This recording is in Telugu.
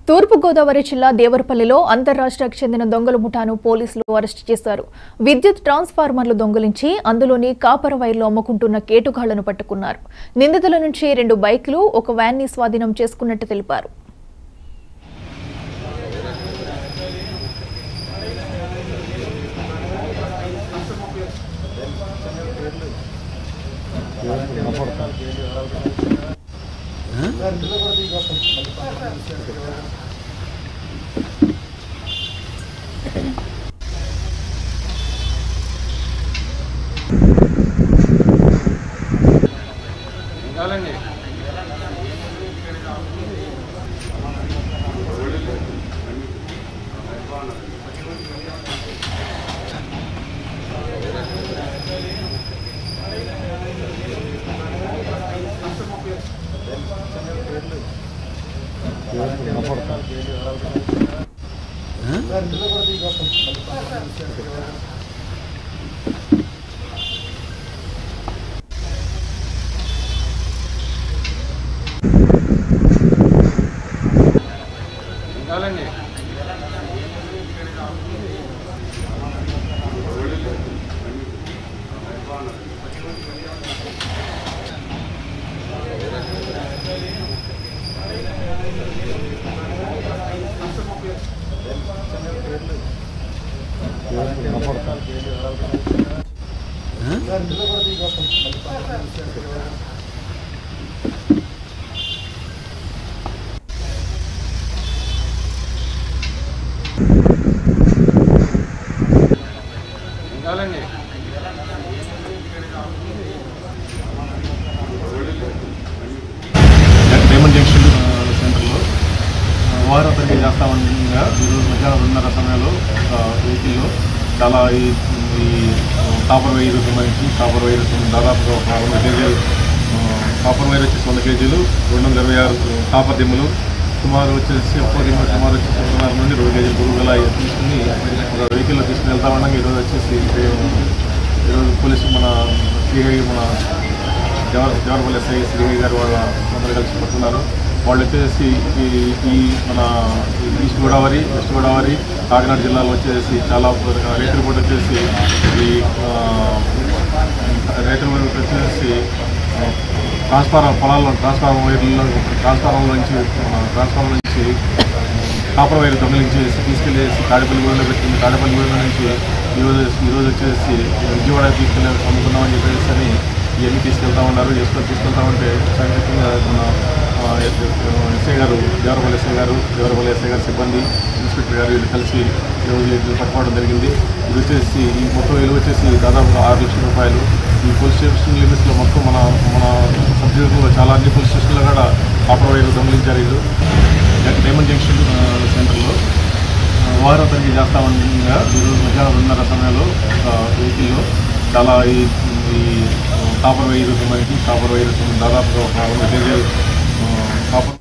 తూర్పు గోదావరి జిల్లా దేవరపల్లిలో అంతర్రాష్ట్రకు చెందిన దొంగల ముఠాను పోలీసులు అరెస్టు చేశారు. విద్యుత్ ట్రాన్స్ఫార్మర్లు దొంగిలించి అందులోని కాపర్ వైర్లు అమ్ముకుంటున్న కేటుగాళ్లను పట్టుకున్నారు. నిందితుల నుంచి 2 బైకులు, ఒక వ్యాన్ ని స్వాధీనం చేసుకున్నట్టు తెలిపారు. డైమండ్ జంక్షన్ సెంటర్లో వారం తనిఖీ చేస్తా ఉండగా ఈరోజు మధ్యాహ్నం 2:30 సమయంలో వెహికల్లో చాలా ఈ కాపర్ వైర్ సంబంధించి కాపర్ వైర్ దాదాపుగా 100 కేజీలు కాపర్ వైర్ వచ్చేసి 100 కేజీలు 226 కాపర్ దిమ్మలు సుమారు వచ్చేసి ఒక్కో దిమ్మ సుమారు వచ్చేసి 1.5 నుండి 2 కేజీలు పురుగులా తీసుకుని ఒక వెహికల్లో తీసుకుని వెళ్తా ఉండగా ఈరోజు వచ్చేసి ఈరోజు పోలీసు మన శ్రీహరి మన దేవరపల్లి ఎస్ఐ శ్రీహరి గారు వాళ్ళ అందరూ కలిసి పట్టుకున్నారు. వాళ్ళు వచ్చేసి ఈ మన ఈస్ట్ గోదావరి వెస్ట్ గోదావరి కాకినాడ జిల్లాలో వచ్చేసి చాలా రైతు రిపోర్ట్ వచ్చేసి ఈ రైతు రిపోర్ట్ వచ్చేసి పొలాల్లో ట్రాన్స్ఫార్మర్ నుంచి కాపర్ వైర్ దొంగిలించేసి తీసుకెళ్ళేసి తాడేపల్లిగూడలో పెట్టింది. తాడేపల్లిగూడలో నుంచి ఈరోజు వచ్చేసి విజయవాడ తీసుకెళ్ళి అమ్ముకుందామని చెప్పేసి అని ఇవన్నీ తీసుకెళ్తా ఉన్నారు. తీసుకెళ్తా ఉంటే సంగీతంగా మన ఎస్ఐ గారు దేవరపల్లి ఎస్ఐ గారు సిబ్బంది ఇన్స్పెక్టర్ గారు వీళ్ళు కలిసి ఈరోజు పట్టుకోవడం జరిగింది. ఇది వచ్చేసి ఈ మొత్తం విలువ వచ్చేసి దాదాపు 6 లక్షల రూపాయలు. ఈ పోలీస్ స్టేషన్ లిమిట్స్లో మొత్తం మన సబ్ డివిజన్లో చాలా అన్ని పోలీస్ స్టేషన్లో కూడా కాపర్ వైర్ దొంగిలించారు. వీళ్ళు డైమండ్ జంక్షన్ సెంటర్లో వారం తనిఖీ చేస్తా ఉండగా ఈరోజు మధ్యాహ్నం 2:30 సమయంలో వెహికల్లో చాలా ఈ కాపర్ వైర్ సంబంధించి కాపర్ వైర్ దాదాపుగా 100 కేజీలు కాపర్